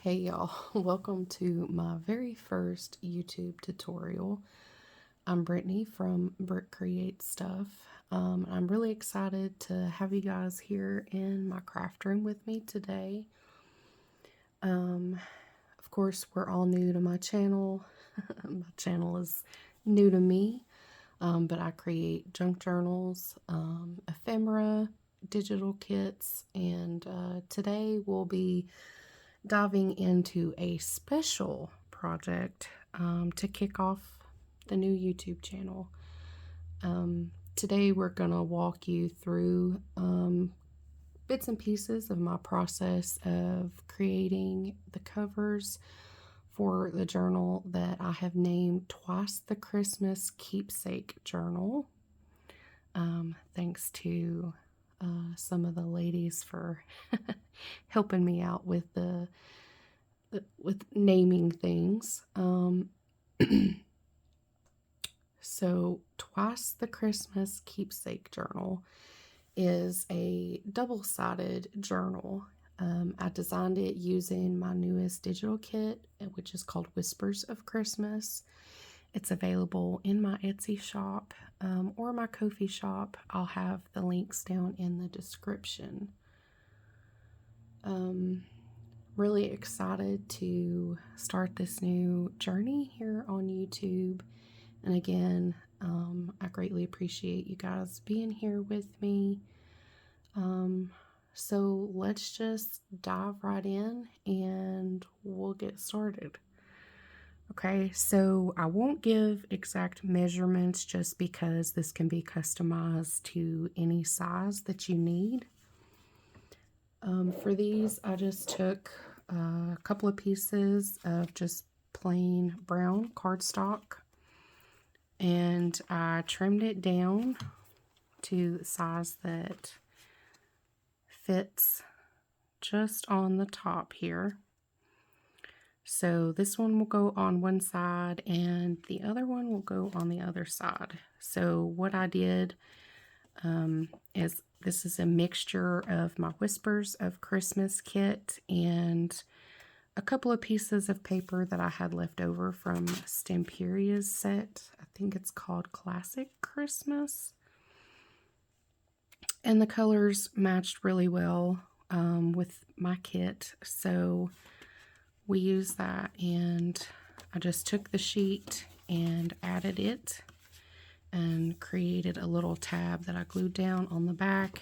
Hey y'all, welcome to my very first YouTube tutorial. I'm Brittany from Britt Create Stuff. I'm really excited to have you guys here in my craft room with me today. Of course, we're all new to my channel. My channel is new to me, but I create junk journals, ephemera, digital kits, and today we'll be diving into a special project to kick off the new YouTube channel. Today we're going to walk you through bits and pieces of my process of creating the covers for the journal that I have named Twice the Christmas Keepsake Journal. Thanks to some of the ladies for helping me out with with naming things. So Twice the Christmas Keepsake Journal is a double-sided journal. I designed it using my newest digital kit, which is called Whispers of Christmas. It's available in my Etsy shop or my Ko-fi shop. I'll have the links down in the description. Really excited to start this new journey here on YouTube. And again, I greatly appreciate you guys being here with me. So let's just dive right in and we'll get started. Okay, so I won't give exact measurements just because this can be customized to any size that you need. For these, I just took a couple of pieces of just plain brown cardstock and I trimmed it down to the size that fits just on the top here. So this one will go on one side and the other one will go on the other side. So what I did is this is a mixture of my Whispers of Christmas kit and a couple of pieces of paper that I had left over from Stamperia's set. I think it's called Classic Christmas. And the colors matched really well with my kit. So we used that and I just took the sheet and added it and created a little tab that I glued down on the back.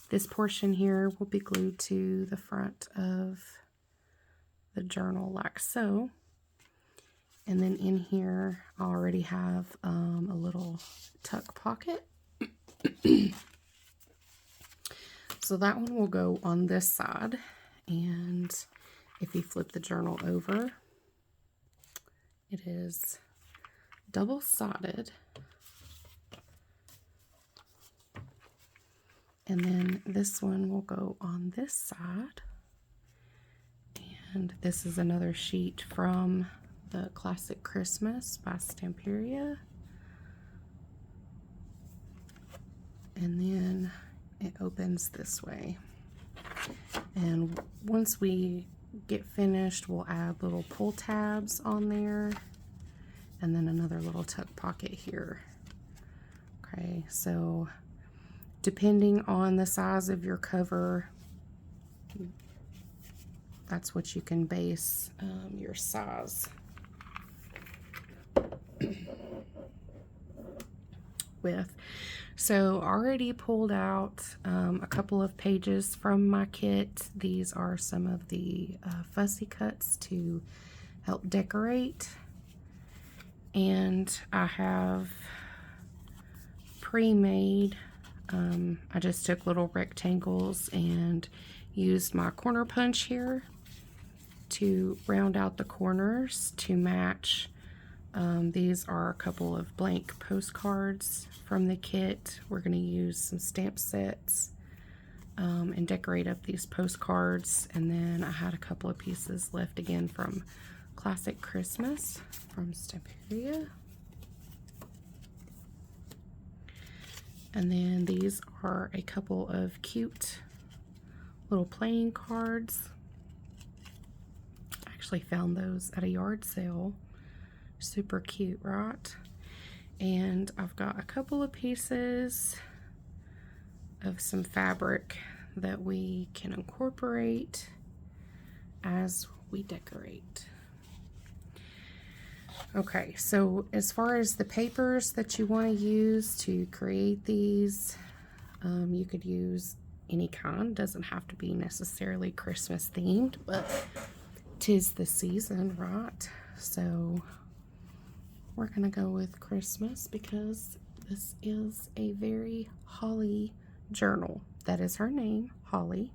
This portion here will be glued to the front of the journal like so. And then in here I already have a little tuck pocket. So that one will go on this side, and if you flip the journal over, it is double-sided. And then this one will go on this side. And this is another sheet from the Classic Christmas by Stamperia. And then it opens this way. And once we get finished, we'll add little pull tabs on there. And then another little tuck pocket here. Okay, so depending on the size of your cover, that's what you can base your size with. So already pulled out a couple of pages from my kit. These are some of the fussy cuts to help decorate. And I have pre-made, I just took little rectangles and used my corner punch here to round out the corners to match. These are a couple of blank postcards from the kit. We're going to use some stamp sets and decorate up these postcards. And then I had a couple of pieces left again from Classic Christmas from Stamperia. And then these are a couple of cute little playing cards. actually found those at a yard sale. Super cute, right? And I've got a couple of pieces of some fabric that we can incorporate as we decorate. Okay, so as far as the papers that you want to use to create these, you could use any kind. Doesn't have to be necessarily Christmas themed, but 'tis the season, right? So we're gonna go with Christmas because this is a very holly journal. That is her name, Holly.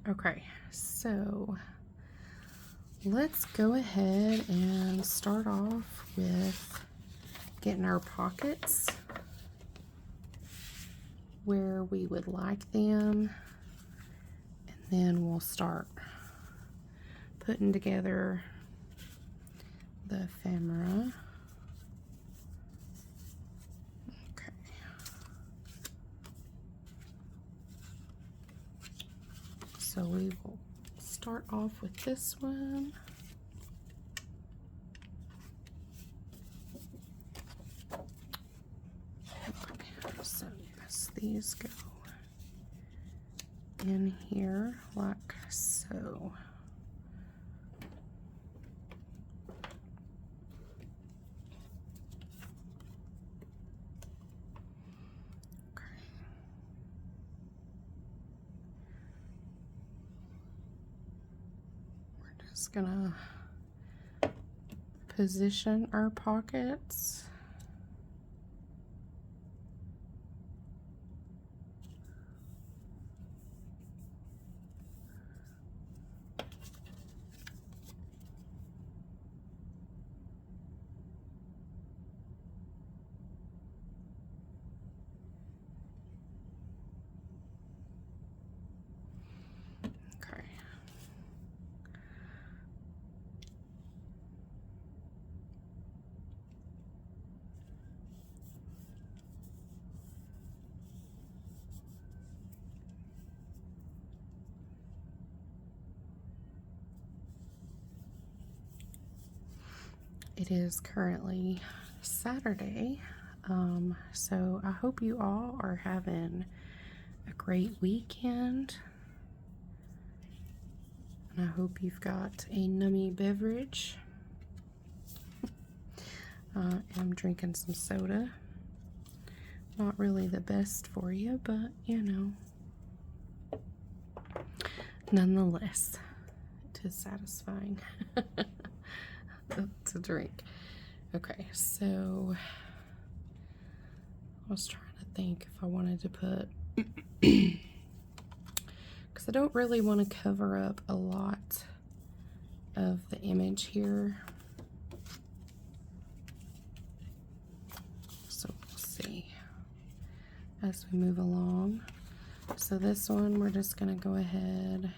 Okay, so let's go ahead and start off with getting our pockets where we would like them, and then we'll start putting together the ephemera. Okay. So we will start off with this one. Okay, so yes, these go in here like so. Just gonna position our pockets. Okay. It is currently Saturday, so I hope you all are having a great weekend, and I hope you've got a nummy beverage. I'm drinking some soda. Not really the best for you, but you know, nonetheless, it is satisfying to drink. Okay, so I was trying to think if I wanted to put, because I don't really want to cover up a lot of the image here. So we'll see as we move along. So this one, we're just going to go ahead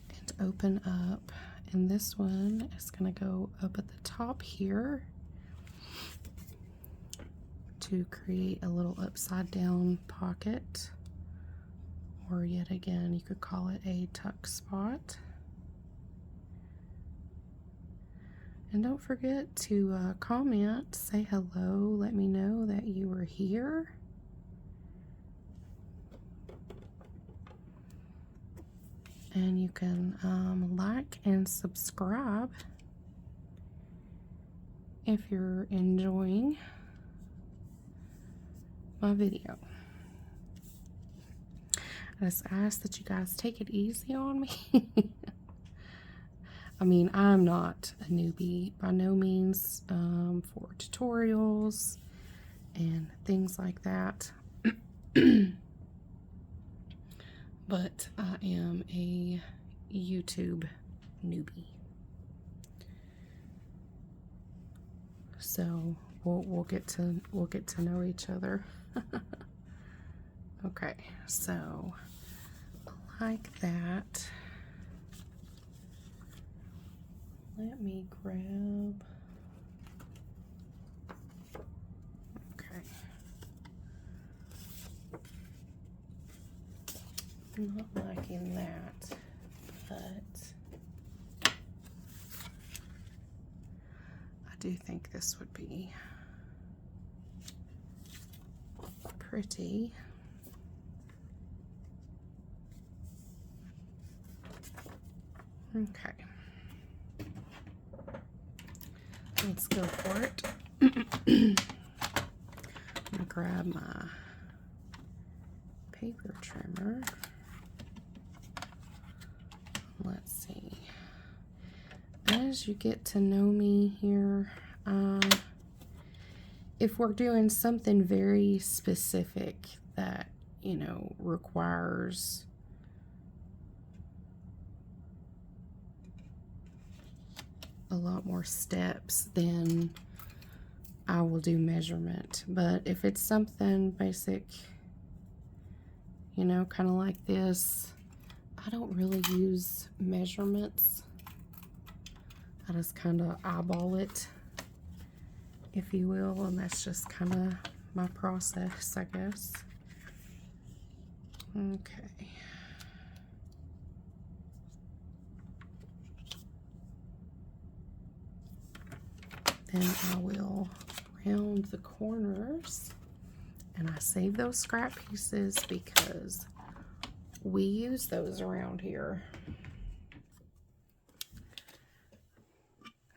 and open up. And this one is going to go up at the top here to create a little upside down pocket, or yet again you could call it a tuck spot. And don't forget to comment, say hello, let me know that you were here. And you can like and subscribe if you're enjoying my video. I just ask that you guys take it easy on me. I mean, I'm not a newbie by no means for tutorials and things like that. But I am a YouTube newbie. So we'll get to know each other. Okay, so like that. Let me grab. Okay. I'm not liking that, but I do think this would be pretty. Okay. Let's go for it. I'm gonna grab my paper trimmer. Let's see. As you get to know me here, if we're doing something very specific that, you know, requires a lot more steps, then I will do measurement. But if it's something basic, you know, kind of like this, I don't really use measurements. I just kind of eyeball it, if you will, and that's just kind of my process, I guess. Okay. Then I will round the corners, and I save those scrap pieces because we use those around here.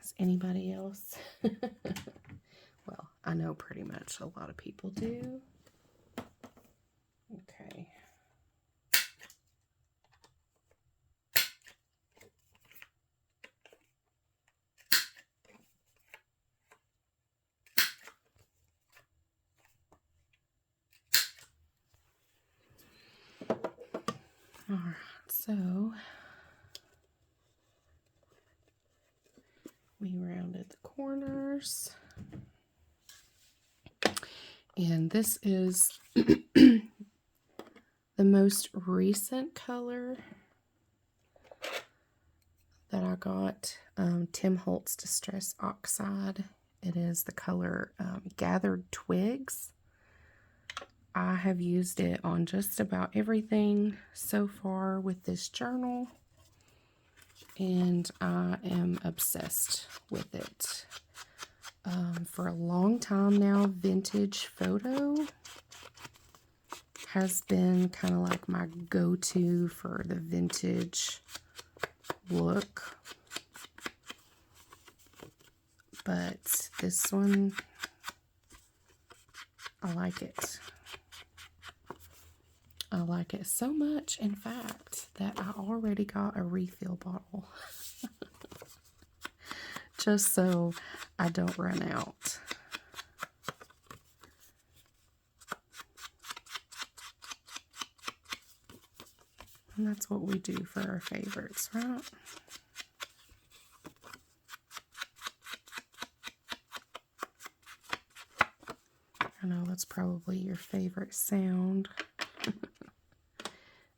Does anybody else? Well, I know pretty much a lot of people do. Okay. All right, so we rounded the corners. And this is the most recent color that I got, Tim Holtz Distress Oxide. It is the color Gathered Twigs. I have used it on just about everything so far with this journal, and I am obsessed with it. For a long time now, vintage photo has been kind of like my go-to for the vintage look. But this one, I like it. I like it so much, in fact, that I already got a refill bottle. Just so I don't run out. And that's what we do for our favorites, right? I know that's probably your favorite sound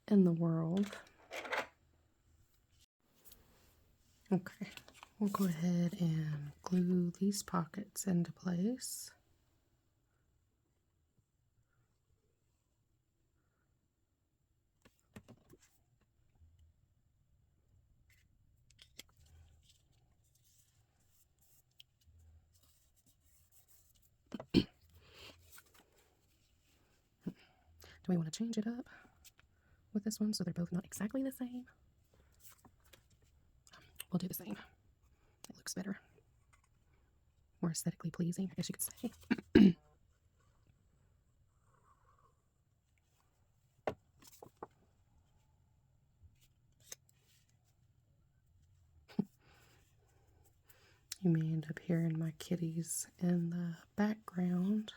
in the world. Okay, we'll go ahead and glue these pockets into place. Do we want to change it up with this one so they're both not exactly the same? We'll do the same. It looks better. More aesthetically pleasing, I guess you could say. You may end up hearing my kitties in the background.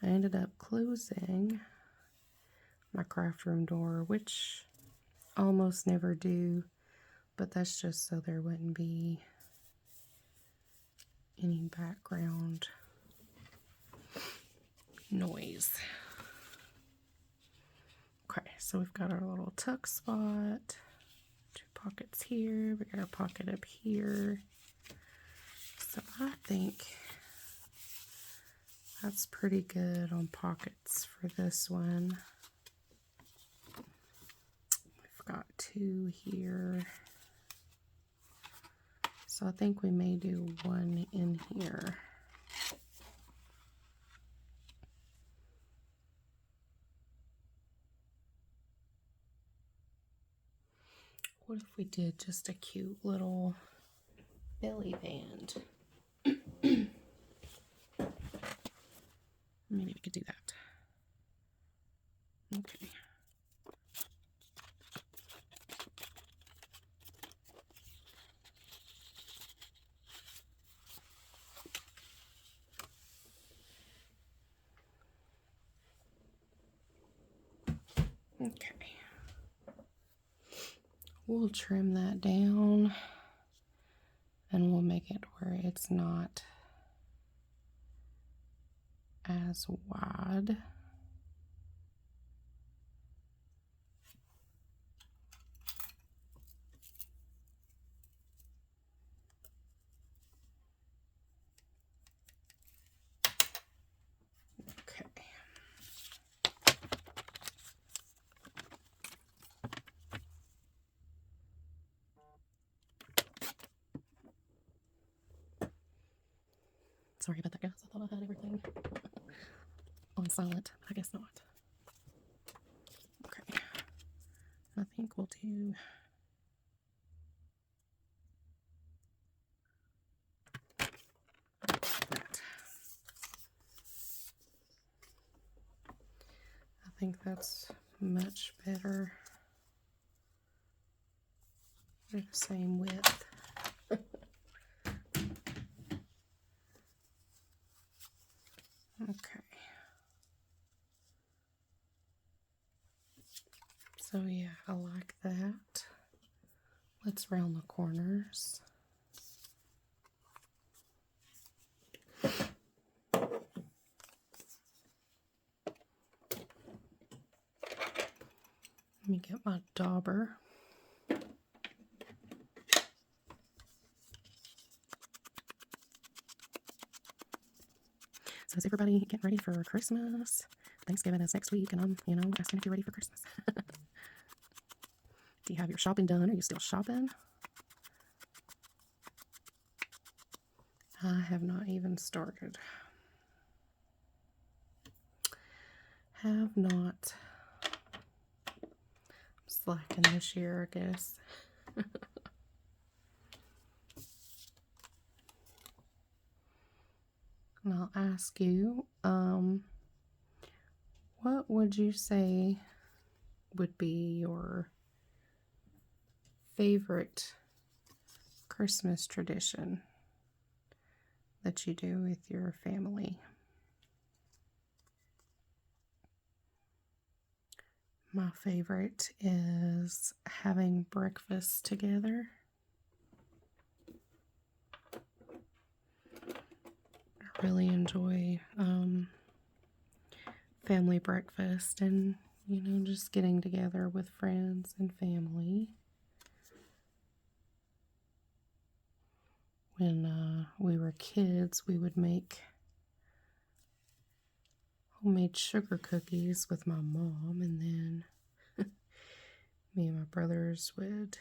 I ended up closing my craft room door, which I almost never do, but that's just so there wouldn't be any background noise. Okay, so we've got our little tuck spot, 2 pockets here, we got our pocket up here. So I think that's pretty good on pockets for this one. got 2 here. So I think we may do 1 in here. What if we did just a cute little belly band? Maybe we could do that. Okay. Okay. We'll trim that down and we'll make it where it's not as wide. Okay. Sorry about that, guys. I thought I had everything on silent. I guess not. Okay. I think we'll do that. I think that's much better. They're the same width. Okay. So yeah, I like that. Let's round the corners. Let me get my dauber. So is everybody getting ready for Christmas? Thanksgiving is next week, and I'm, asking if you're ready for Christmas. Do you have your shopping done? Are you still shopping? I have not even started. Have not. I'm slacking this year, I guess. And I'll ask you, what would you say would be your favorite Christmas tradition that you do with your family? My favorite is having breakfast together. I really enjoy family breakfast and, just getting together with friends and family. When we were kids, we would make homemade sugar cookies with my mom, and then me and my brothers would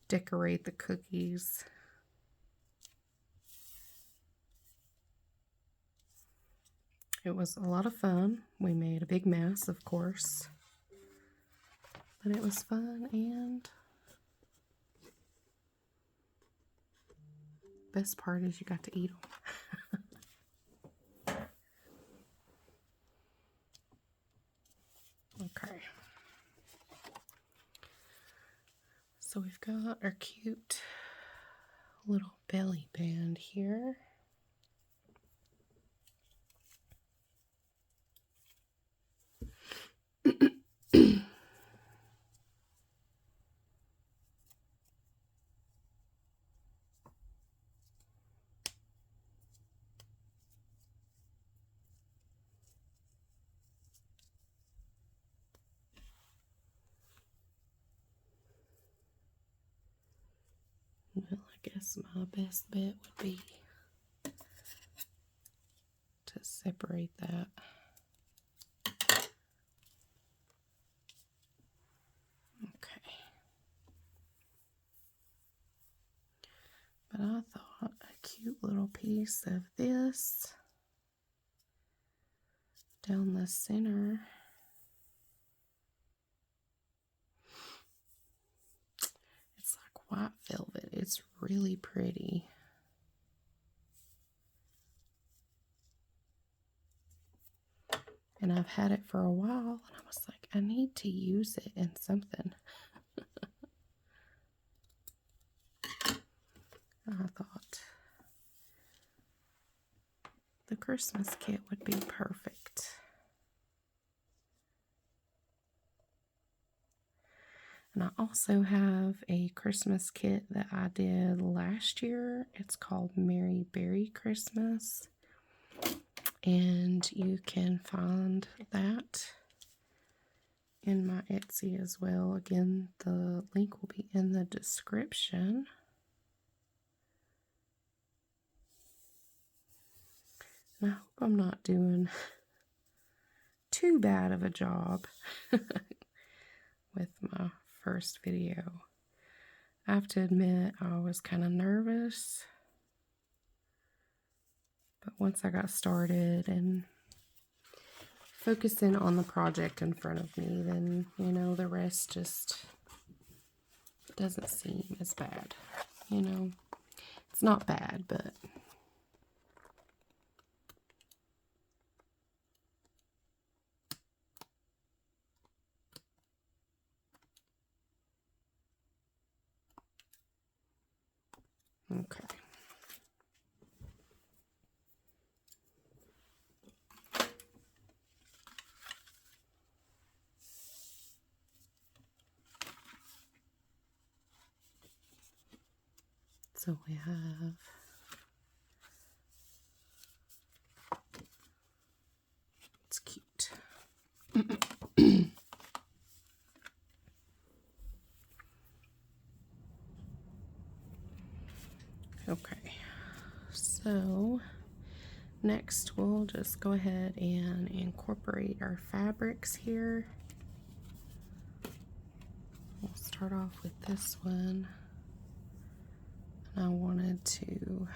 decorate the cookies. It was a lot of fun. We made a big mess, of course, but it was fun, and best part is you got to eat them. Okay. So we've got our cute little belly band here. Well, I guess my best bet would be to separate that. Okay. cute little piece of this down the center. It's like white velvet. It's really pretty. And I've had it for a while, and I was like, I need to use it in something. I thought the Christmas kit would be perfect. And I also have a Christmas kit that I did last year. It's called Merry Berry Christmas. And you can find that in my Etsy as well. Again, the link will be in the description. And I hope I'm not doing too bad of a job with my first video. I have to admit, I was kind of nervous. But once I got started and focusing on the project in front of me, then, you know, the rest just doesn't seem as bad. You know, it's not bad, but okay. So we have it's cute. Okay, so next we'll just go ahead and incorporate our fabrics here. We'll start off with this one. And I wanted to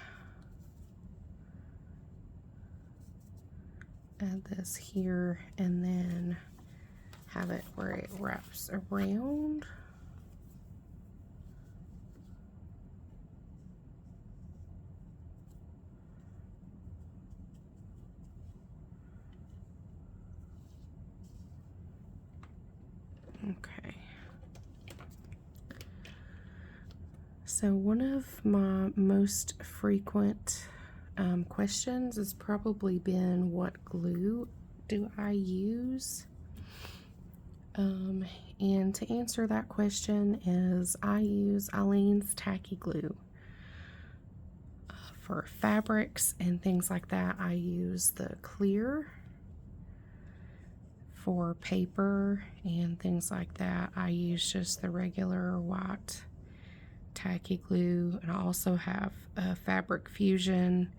add this here and then have it where it wraps around. Okay. So one of my most frequent questions has probably been, what glue do I use? And to answer that question is I use Eileen's Tacky Glue. For fabrics and things like that, I use the clear. For paper and things like that, I use just the regular white tacky glue. And I also have a Fabric Fusion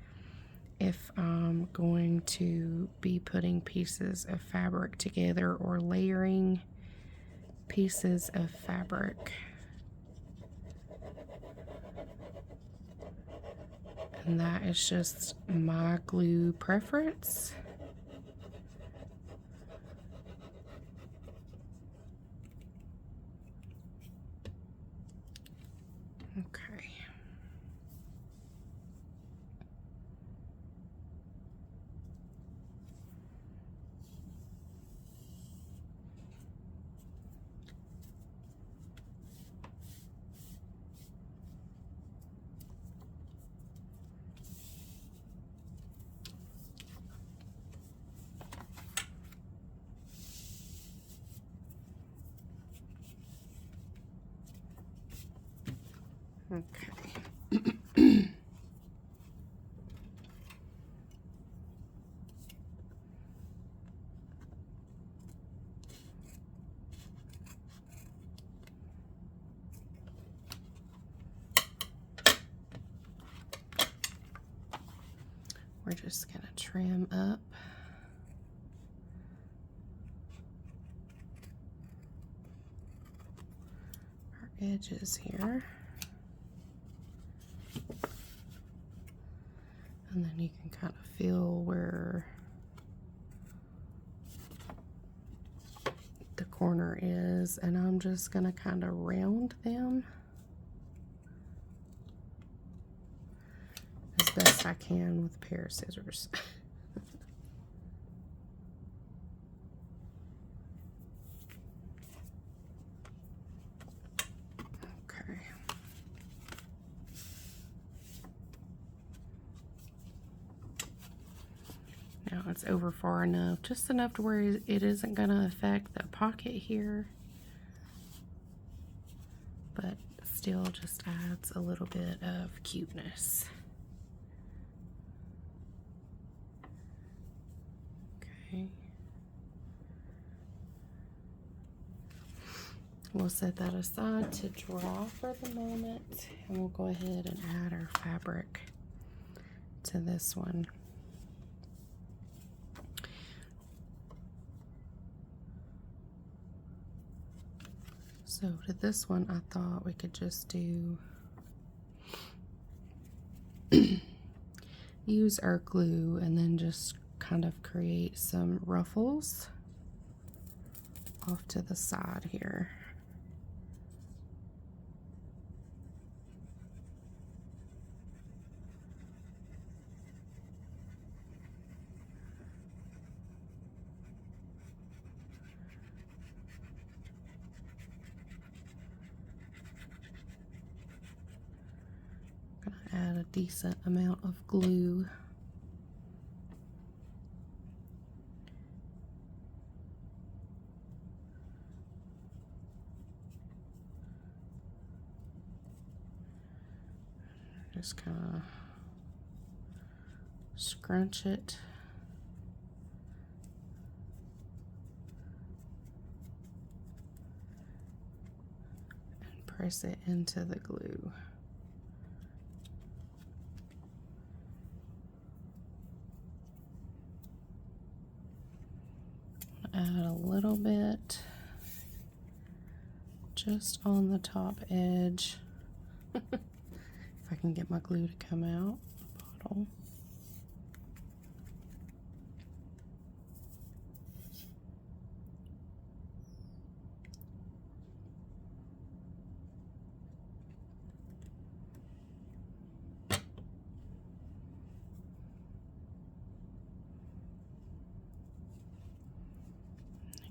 if I'm going to be putting pieces of fabric together or layering pieces of fabric. And that is just my glue preference. Okay. Okay. We're just going to trim up our edges here. And then you can kind of feel where the corner is, and I'm just gonna kind of round them as best I can with a pair of scissors. Okay. Now it's over far enough, just enough to where it isn't gonna affect the pocket here, but still just adds a little bit of cuteness. Okay. We'll set that aside to dry for the moment, and we'll go ahead and add our fabric to this one. So to this one, I thought we could just do use our glue and then just kind of create some ruffles off to the side here. Add a decent amount of glue. Just kind of scrunch it. And press it into the glue. Add a little bit just on the top edge. If I can get my glue to come out the bottle.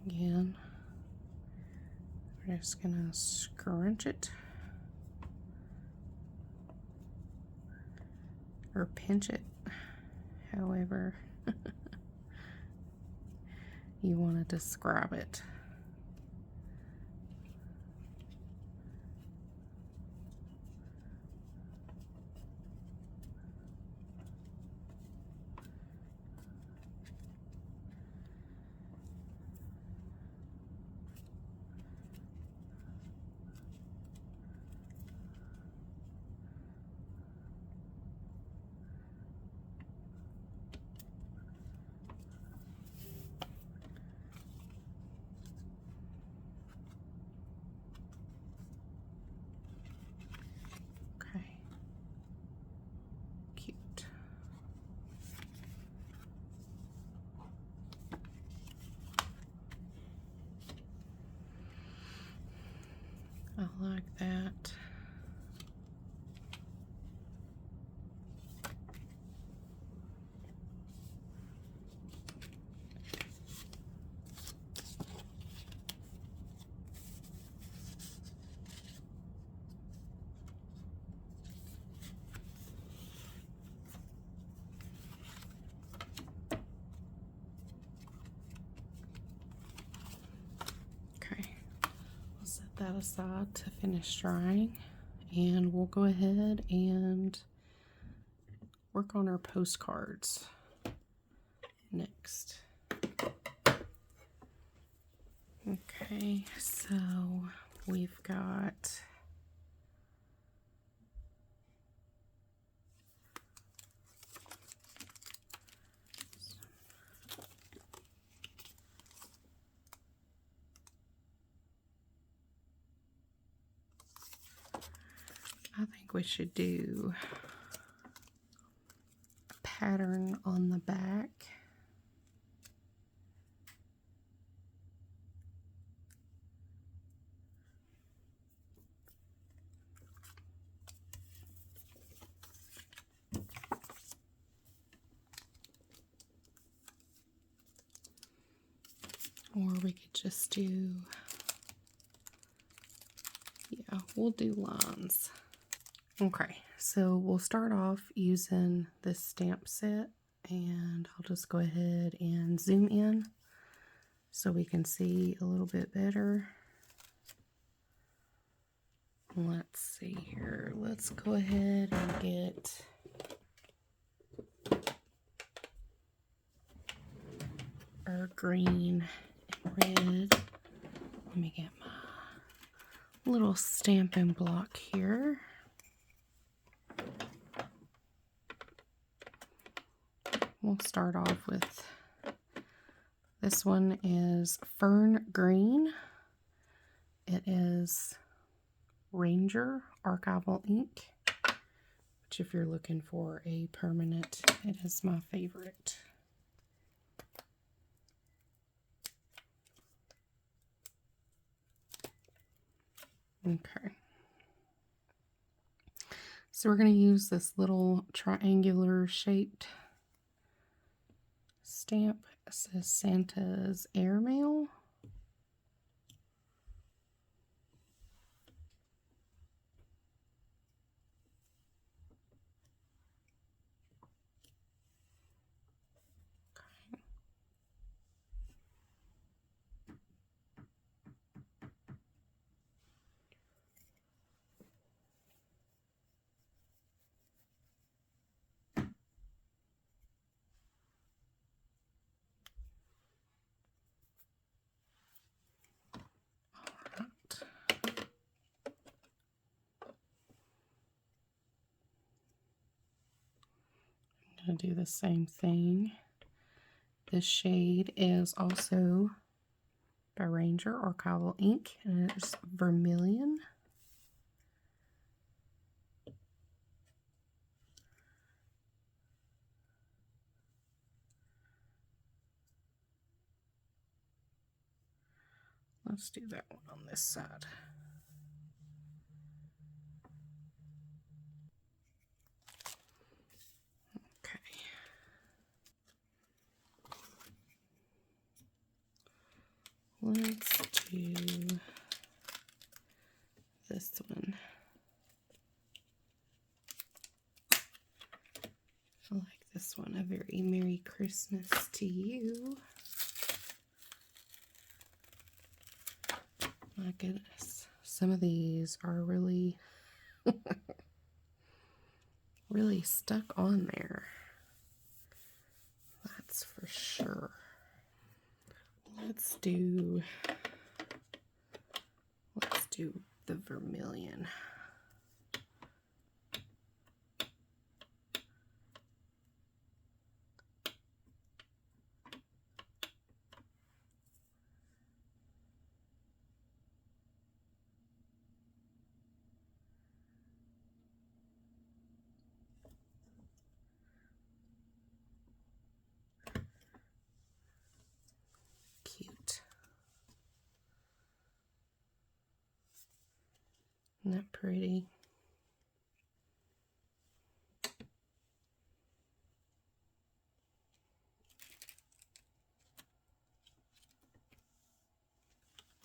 Again, we're just gonna scrunch it or pinch it, however you want to describe it. I like that. That aside to finish drying, and we'll go ahead and work on our postcards next. Okay, so we've got I think we should do a pattern on the back. Or we could just do, yeah, we'll do lines. Okay, so we'll start off using this stamp set, and I'll just go ahead and zoom in so we can see a little bit better. Let's see here. Let's go ahead and get our green and red. Let me get my little stamping block here. We'll start off with, this one is Fern Green. It is Ranger Archival ink, which if you're looking for a permanent, it is my favorite. Okay. So we're going to use this little triangular shaped stamp. It says Santa's Airmail. I'm going to do the same thing. This shade is also by Ranger Archival ink, and it's Vermilion. Let's do that one on this side. Okay. Let's do this one. I like this one. A very Merry Christmas to you. My goodness. Some of these are really, really stuck on there. That's for sure. Let's do the Vermilion. Cute. Isn't that pretty?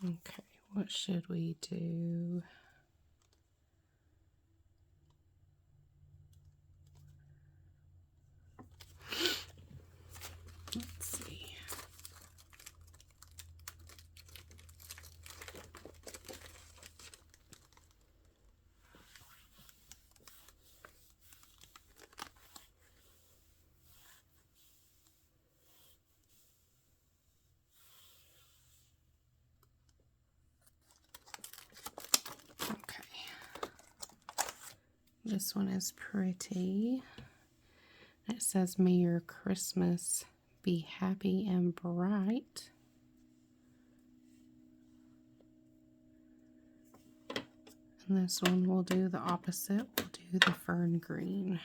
Okay, what should we do? Let's see. This one is pretty. It says, "May your Christmas be happy and bright." And this one we'll do the opposite. We'll do the Fern Green.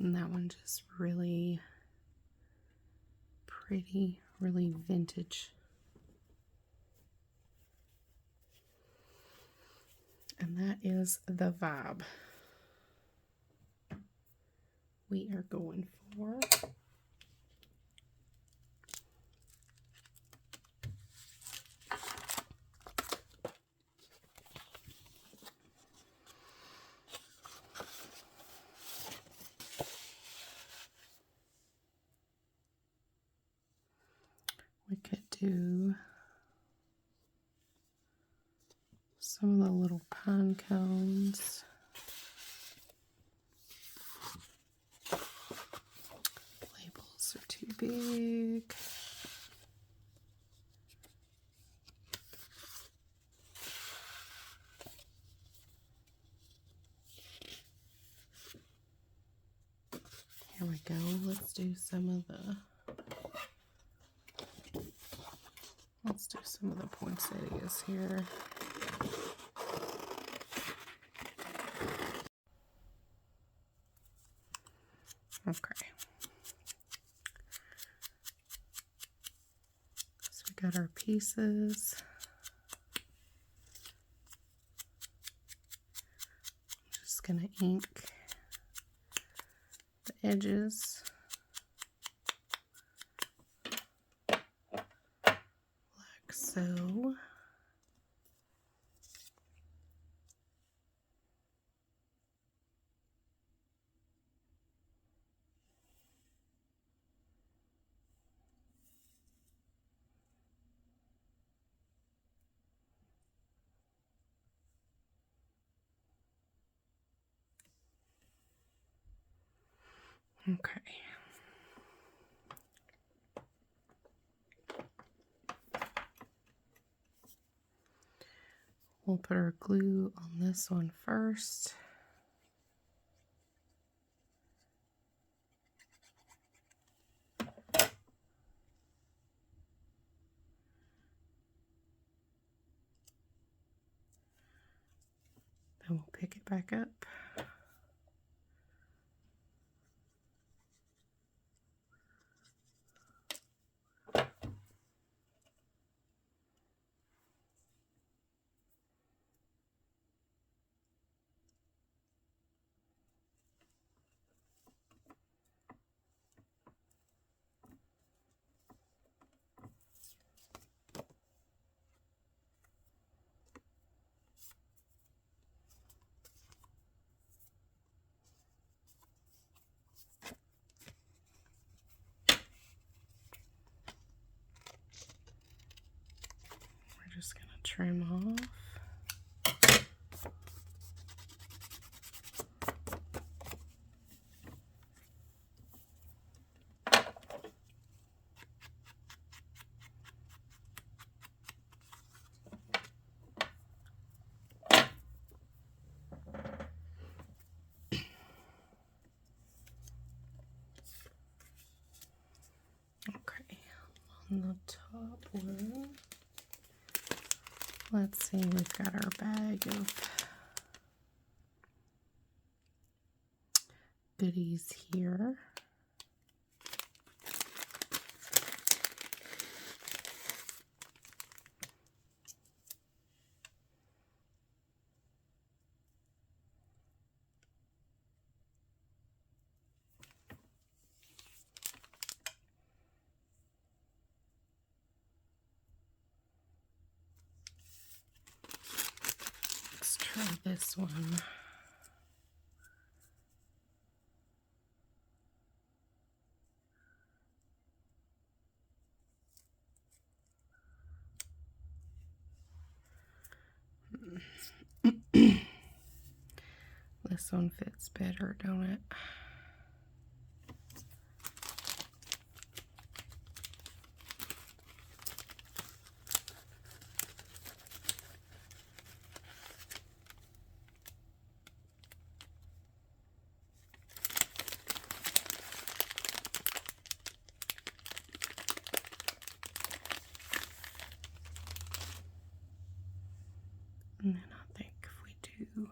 And that one just really pretty, really vintage. And that is the vibe we are going for. We could do some of the little pine cones. Labels are too big. Here we go. Let's do some of the poinsettias here. Okay. So we got our pieces. I'm just gonna ink the edges like so. Okay. We'll put our glue on this one first. Then we'll pick it back up. We're just going to trim off. Okay, on the top one, let's see, we've got our bag of goodies here. Let's try this one. This one fits better, don't it? And then I think if we do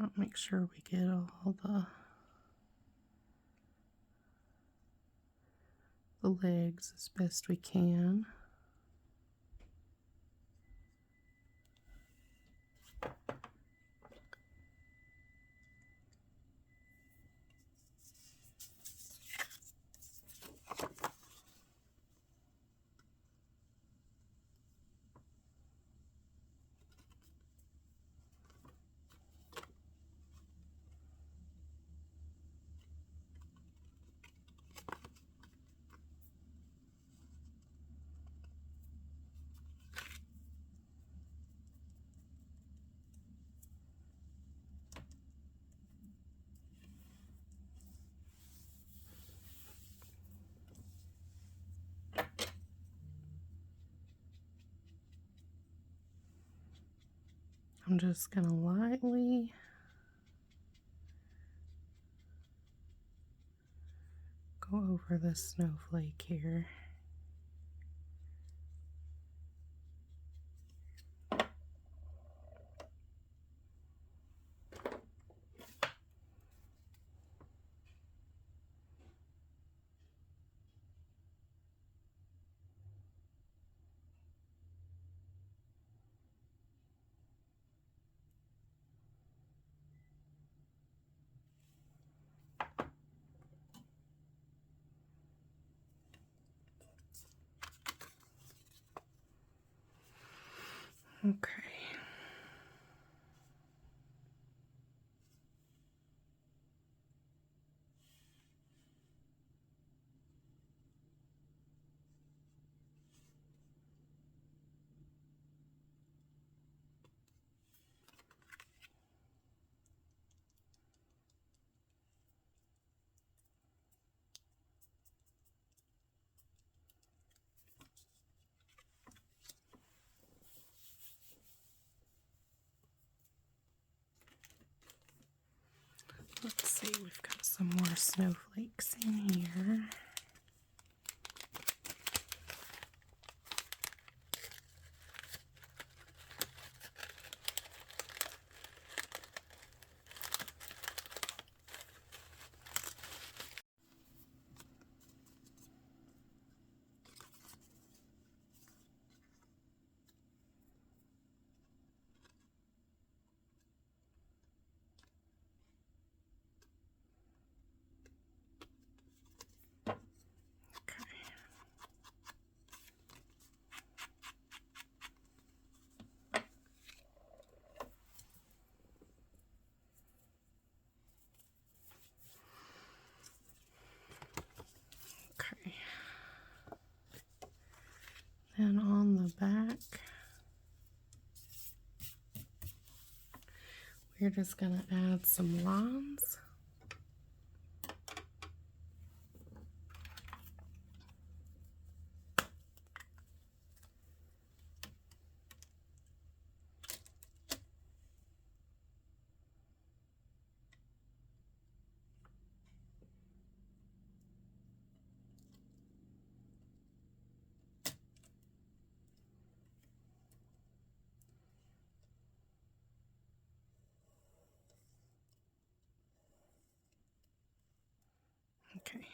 try to make sure we get all the legs as best we can. I'm just going to lightly go over the snowflake here. Okay. Let's see, we've got some more snowflakes in here. Okay. Then on the back, we're just going to add some lines. Okay.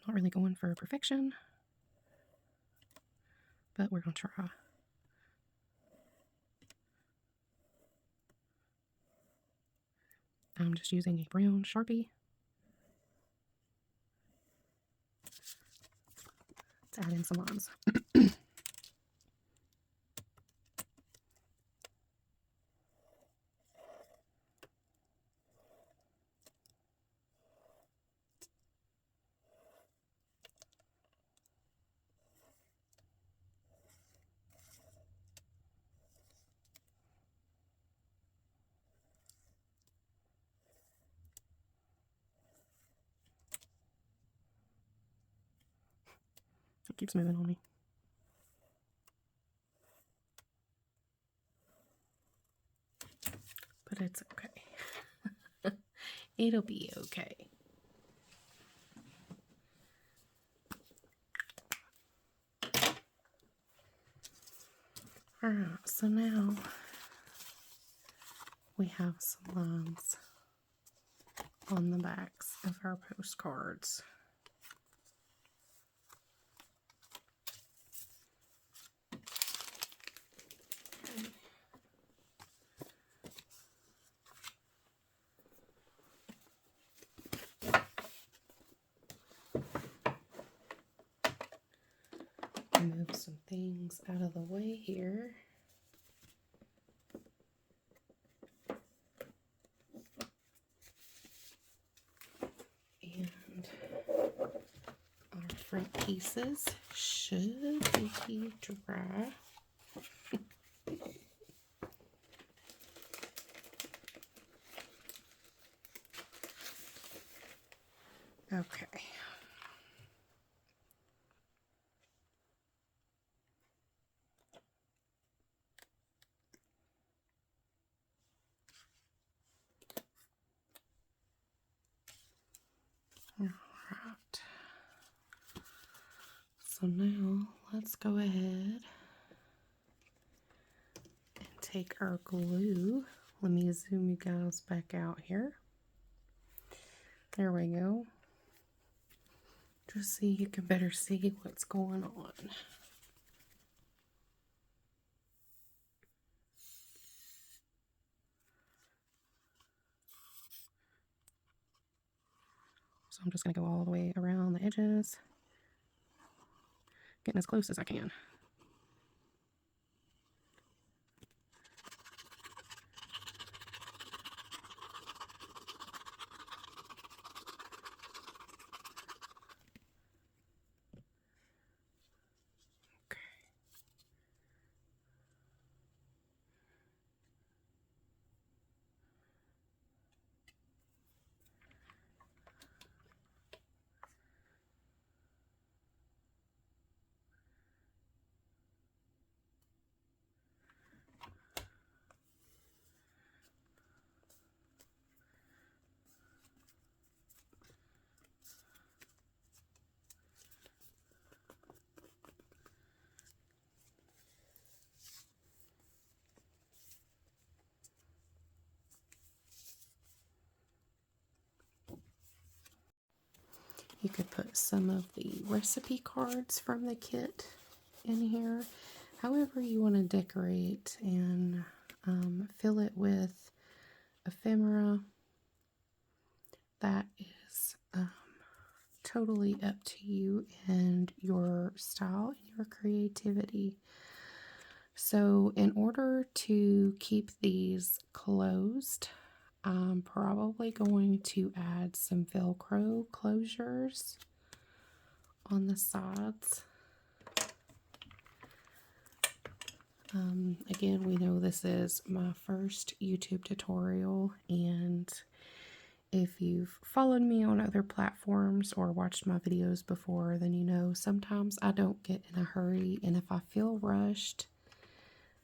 Not really going for perfection, but we're going to try. I'm just using a brown Sharpie to add in some lines. It keeps moving on me. But it's okay. It'll be okay. Alright, so now we have some lines on the backs of our postcards. Move some things out of the way here. And our front pieces should be dry. Okay. All right. So now let's go ahead and take our glue. Let me zoom you guys back out here. There we go. Just so you can better see what's going on. So I'm just going to go all the way around the edges, getting as close as I can. You could put some of the recipe cards from the kit in here. However you want to decorate and fill it with ephemera, that is totally up to you and your style and your creativity. So in order to keep these closed, I'm probably going to add some Velcro closures on the sides. Again, we know this is my first YouTube tutorial, and if you've followed me on other platforms or watched my videos before, then you know sometimes I don't get in a hurry, and if I feel rushed,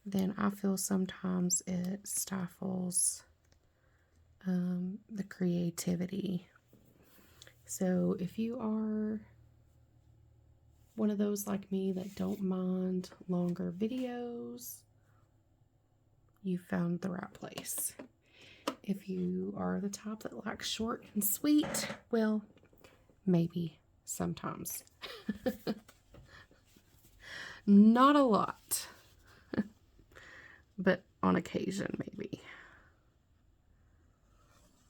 then I feel sometimes it stifles the creativity. So if you are one of those like me that don't mind longer videos, you found the right place. If you are the type that likes short and sweet, well, maybe sometimes. Not a lot, but on occasion maybe.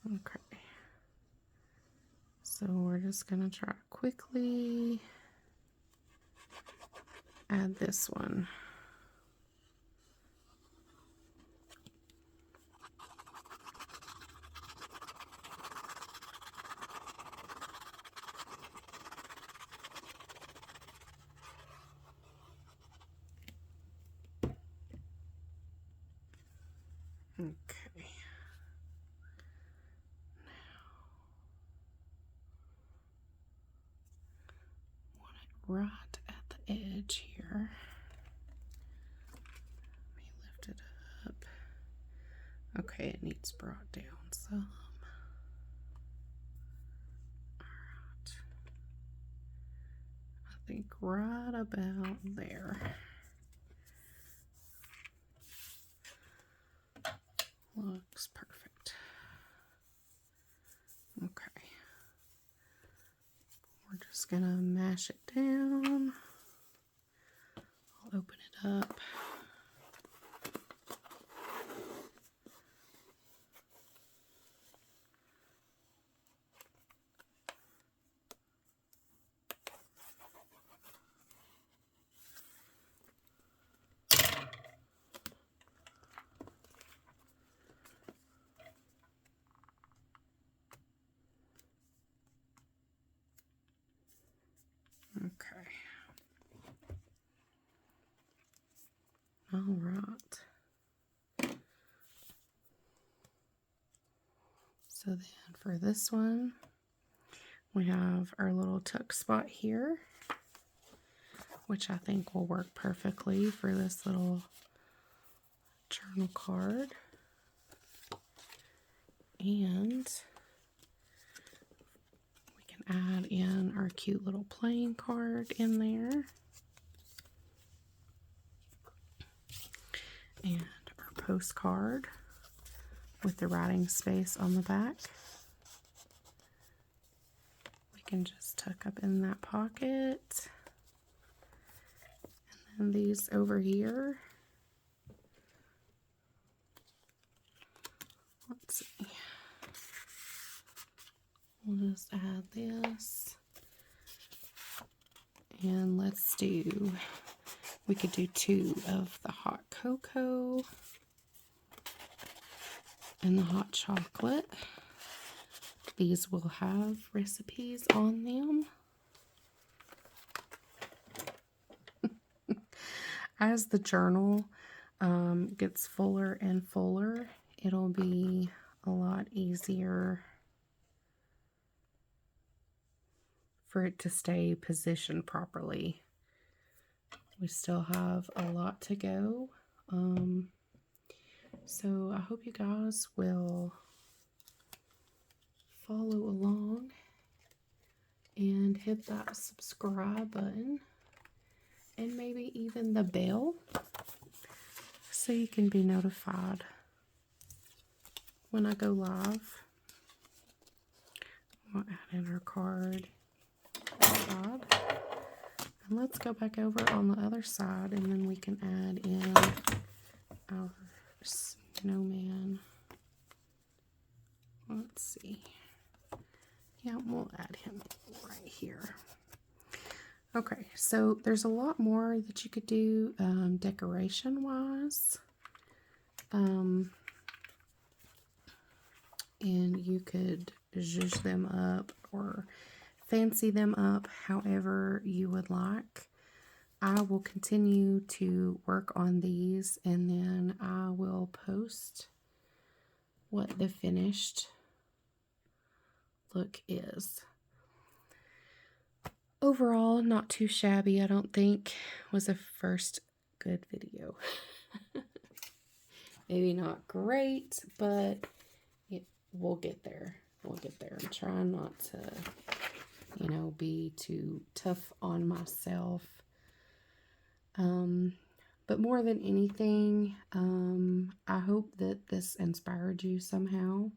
Okay, so we're just gonna try to quickly add this one. Okay. Right at the edge here. Let me lift it up. Okay, it needs brought down some. Alright. I think right about there. looks perfect. Okay. We're just going to mash it down. I'll open it up. Okay. All right. So then for this one, we have our little tuck spot here, which I think will work perfectly for this little journal card. And we can add in our cute little playing card in there. And our postcard with the writing space on the back. We can just tuck up in that pocket. And then these over here. Let's see. We'll just add this. And let's do, we could do 2 of the hot cocoa and the hot chocolate. These will have recipes on them. As the journal gets fuller and fuller, it'll be a lot easier for it to stay positioned properly. We still have a lot to go. So I hope you guys will follow along and hit that subscribe button and maybe even the bell so you can be notified when I go live. We'll add in our card. And let's go back over on the other side, and then we can add in our snowman. Let's see. Yeah, we'll add him right here. Okay, so there's a lot more that you could do decoration-wise. And you could zhuzh them up or fancy them up however you would like. I will continue to work on these, and then I will post what the finished look is. Overall, not too shabby, I don't think. Was a first good video. Maybe not great, but we'll get there. We'll get there. I'm trying not to, you know, be too tough on myself. But more than anything, I hope that this inspired you somehow.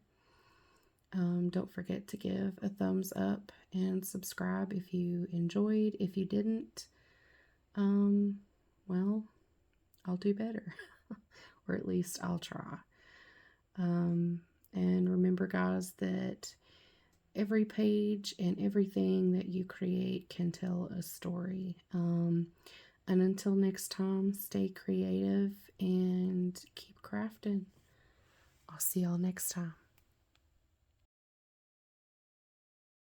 Don't forget to give a thumbs up and subscribe if you enjoyed. If you didn't, well, I'll do better. Or at least I'll try. And remember, guys, that every page and everything that you create can tell a story. And until next time, stay creative and keep crafting. I'll see y'all next time.